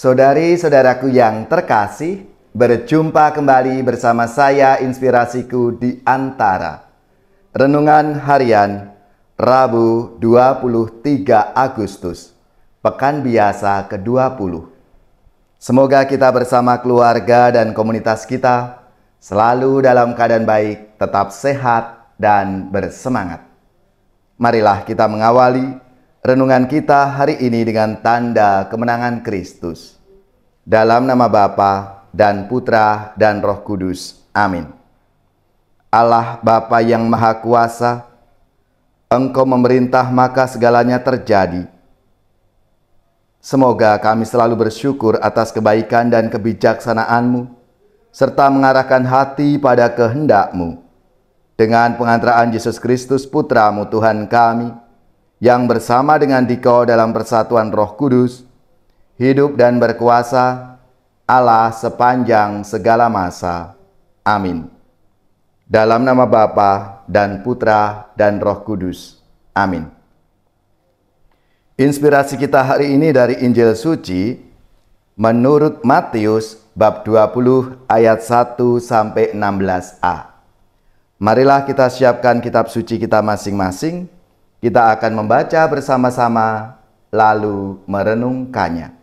Saudari-saudaraku yang terkasih, berjumpa kembali bersama saya Inspirasiku di Antara. Renungan Harian Rabu 23 Agustus, Pekan Biasa ke-20. Semoga kita bersama keluarga dan komunitas kita selalu dalam keadaan baik, tetap sehat dan bersemangat. Marilah kita mengawali renungan kita hari ini dengan tanda kemenangan Kristus. Dalam nama Bapa dan Putra dan Roh Kudus. Amin. Allah Bapa yang Maha Kuasa, Engkau memerintah maka segalanya terjadi. Semoga kami selalu bersyukur atas kebaikan dan kebijaksanaan-Mu, serta mengarahkan hati pada kehendak-Mu. Dengan pengantaraan Yesus Kristus Putra-Mu Tuhan kami, yang bersama dengan Dikau dalam persatuan Roh Kudus, hidup dan berkuasa Allah sepanjang segala masa. Amin. Dalam nama Bapa dan Putra dan Roh Kudus. Amin. Inspirasi kita hari ini dari Injil Suci menurut Matius bab 20 ayat 1 sampai 16a. Marilah kita siapkan kitab suci kita masing-masing. Kita akan membaca bersama-sama lalu merenungkannya.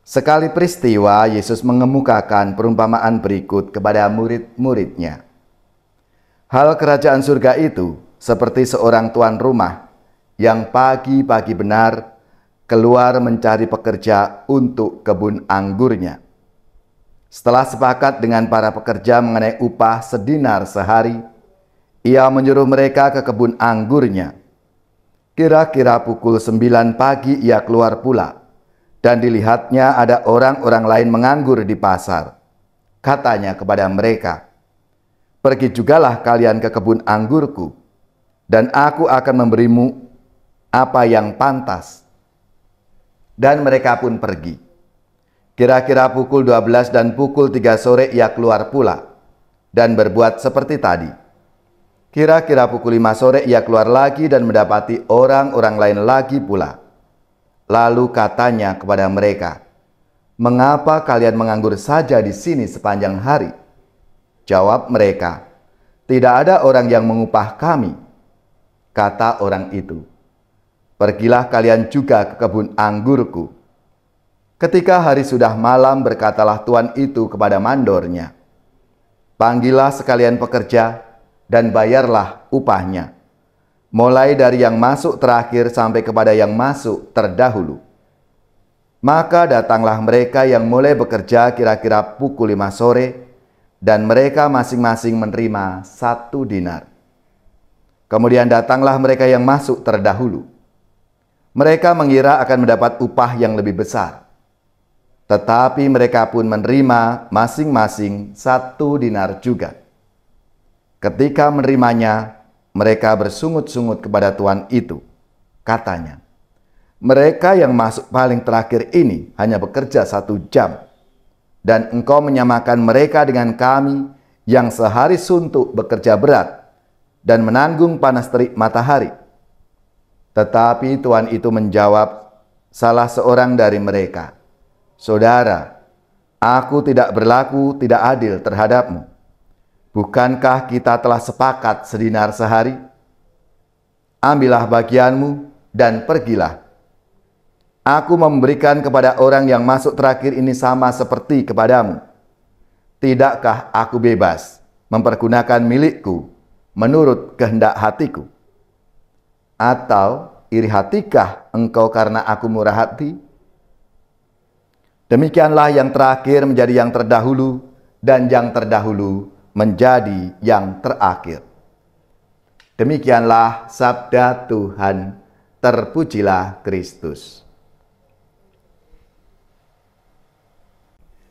Sekali peristiwa, Yesus mengemukakan perumpamaan berikut kepada murid-muridnya. Hal kerajaan surga itu seperti seorang tuan rumah yang pagi-pagi benar keluar mencari pekerja untuk kebun anggurnya. Setelah sepakat dengan para pekerja mengenai upah sedinar sehari, ia menyuruh mereka ke kebun anggurnya. Kira-kira pukul 9 pagi ia keluar pula, dan dilihatnya ada orang-orang lain menganggur di pasar. Katanya kepada mereka, "Pergi jugalah kalian ke kebun anggurku, dan aku akan memberimu apa yang pantas." Dan mereka pun pergi. Kira-kira pukul 12 dan pukul 3 sore ia keluar pula, dan berbuat seperti tadi. Kira-kira pukul 5 sore ia keluar lagi dan mendapati orang-orang lain lagi pula. Lalu katanya kepada mereka, "Mengapa kalian menganggur saja di sini sepanjang hari?" Jawab mereka, "Tidak ada orang yang mengupah kami." Kata orang itu, "Pergilah kalian juga ke kebun anggurku." Ketika hari sudah malam, berkatalah tuan itu kepada mandornya, "Panggillah sekalian pekerja dan bayarlah upahnya, mulai dari yang masuk terakhir sampai kepada yang masuk terdahulu." Maka datanglah mereka yang mulai bekerja kira-kira pukul 5 sore, dan mereka masing-masing menerima 1 dinar. Kemudian datanglah mereka yang masuk terdahulu. Mereka mengira akan mendapat upah yang lebih besar. Tetapi mereka pun menerima masing-masing 1 dinar juga. Ketika menerimanya, mereka bersungut-sungut kepada tuan itu. Katanya, "Mereka yang masuk paling terakhir ini hanya bekerja 1 jam. Dan engkau menyamakan mereka dengan kami yang sehari suntuk bekerja berat dan menanggung panas terik matahari." Tetapi tuan itu menjawab salah seorang dari mereka, "Saudara, aku tidak berlaku tidak adil terhadapmu. Bukankah kita telah sepakat sedinar sehari? Ambillah bagianmu dan pergilah. Aku memberikan kepada orang yang masuk terakhir ini sama seperti kepadamu. Tidakkah aku bebas mempergunakan milikku menurut kehendak hatiku? Atau iri hatikah engkau karena aku murah hati?" Demikianlah yang terakhir menjadi yang terdahulu, dan yang terdahulu menjadi yang terakhir. Demikianlah sabda Tuhan. Terpujilah Kristus.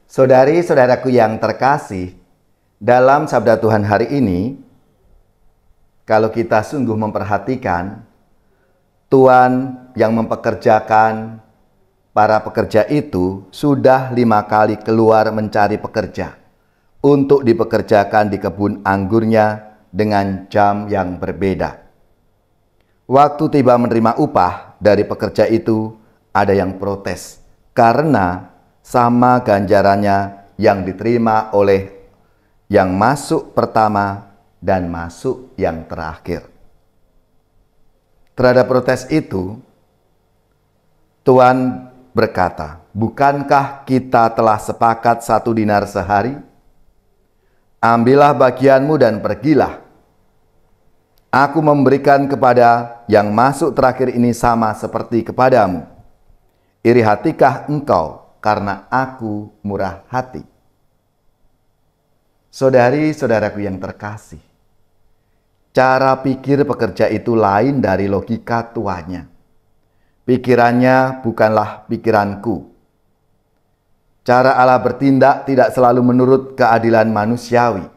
Saudari-saudaraku yang terkasih, dalam sabda Tuhan hari ini, kalau kita sungguh memperhatikan, Tuhan yang mempekerjakan para pekerja itu sudah 5 kali keluar mencari pekerja untuk dipekerjakan di kebun anggurnya dengan jam yang berbeda. Waktu tiba menerima upah dari pekerja itu, ada yang protes karena sama ganjarannya yang diterima oleh yang masuk pertama dan masuk yang terakhir. Terhadap protes itu, Tuhan berkata, "Bukankah kita telah sepakat 1 dinar sehari? Ambillah bagianmu dan pergilah. Aku memberikan kepada yang masuk terakhir ini sama seperti kepadamu. Iri hatikah engkau karena aku murah hati?" Saudari-saudaraku yang terkasih, cara pikir pekerja itu lain dari logika tuannya. Pikirannya bukanlah pikiranku. Cara Allah bertindak tidak selalu menurut keadilan manusiawi.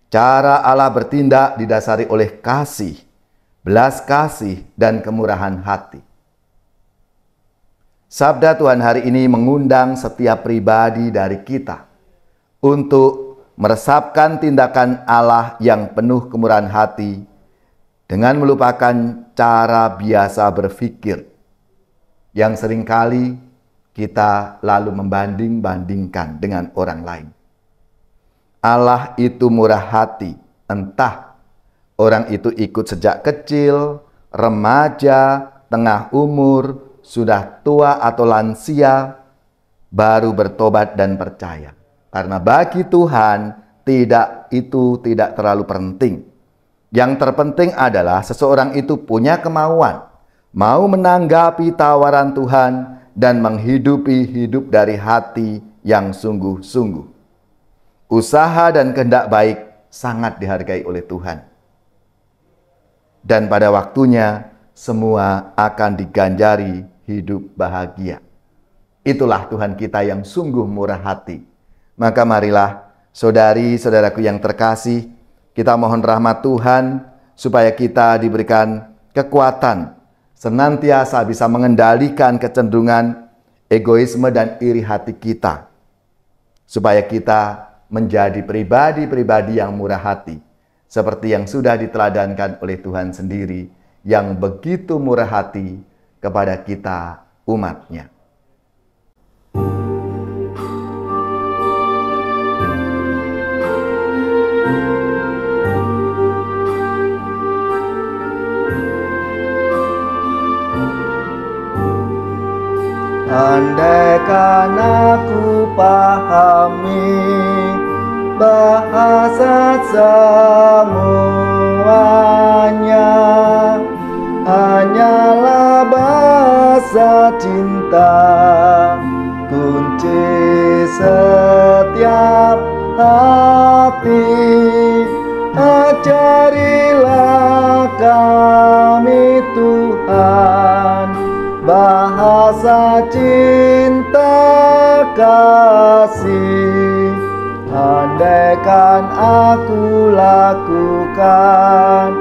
Cara Allah bertindak didasari oleh kasih, belas kasih, dan kemurahan hati. Sabda Tuhan hari ini mengundang setiap pribadi dari kita untuk meresapkan tindakan Allah yang penuh kemurahan hati dengan melupakan cara biasa berpikir yang seringkali kita lalu membanding-bandingkan dengan orang lain. Allah itu murah hati, entah orang itu ikut sejak kecil, remaja, tengah umur, sudah tua atau lansia, baru bertobat dan percaya. Karena bagi Tuhan itu tidak terlalu penting. Yang terpenting adalah seseorang itu punya kemauan, mau menanggapi tawaran Tuhan dan menghidupi hidup dari hati yang sungguh-sungguh. Usaha dan kehendak baik sangat dihargai oleh Tuhan. Dan pada waktunya semua akan diganjari hidup bahagia. Itulah Tuhan kita yang sungguh murah hati. Maka marilah saudari-saudaraku yang terkasih, kita mohon rahmat Tuhan supaya kita diberikan kekuatan senantiasa bisa mengendalikan kecenderungan egoisme dan iri hati kita. Supaya kita menjadi pribadi-pribadi yang murah hati, seperti yang sudah diteladankan oleh Tuhan sendiri, yang begitu murah hati kepada kita umat-Nya. Andaikan aku pahami bahasa semuanya, hanyalah bahasa cinta, kunci setiap hati. Ajarilah kami Tuhan bahasa cinta kasih. Andaikan aku lakukan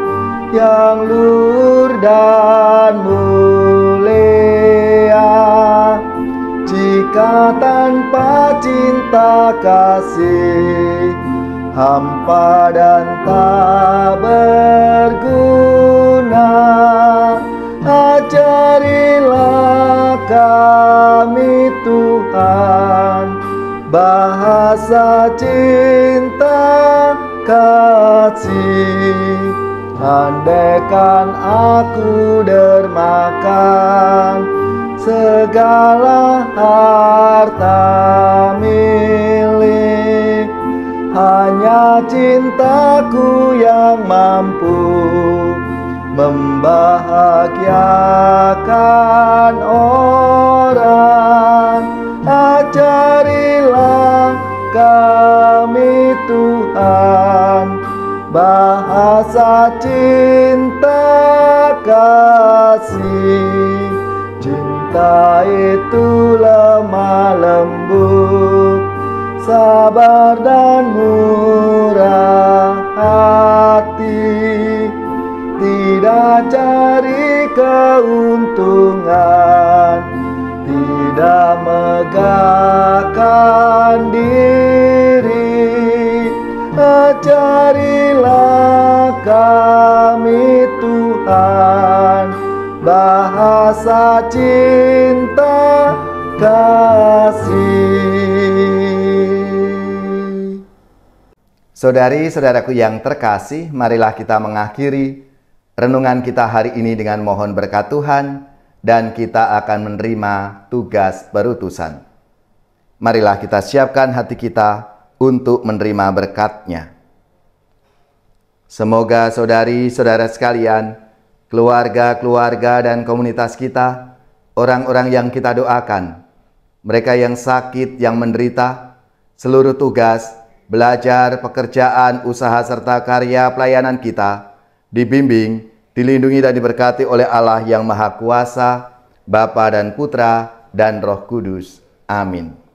yang luhur dan mulia, jika tanpa cinta kasih hampa dan tak berguna. Ajarilah kami Tuhan bahasa cinta kasih. Andaikan aku dermakan segala harta milik, hanya cintaku yang mampu membahagiakan orang. Ajarilah kami Tuhan bahasa cinta kasih. Cinta itu lemah lembut, sabar dan murah hati, tidak cari keuntungan, tidak megahkan diri. Ajarilah kami Tuhan bahasa cinta kasih. Saudari-saudaraku yang terkasih, marilah kita mengakhiri renungan kita hari ini dengan mohon berkat Tuhan, dan kita akan menerima tugas berutusan. Marilah kita siapkan hati kita untuk menerima berkat-Nya. Semoga saudari-saudara sekalian, keluarga-keluarga dan komunitas kita, orang-orang yang kita doakan, mereka yang sakit, yang menderita, seluruh tugas, belajar, pekerjaan, usaha, serta karya pelayanan kita, dibimbing, dilindungi dan diberkati oleh Allah yang Maha Kuasa, Bapa dan Putra dan Roh Kudus. Amin.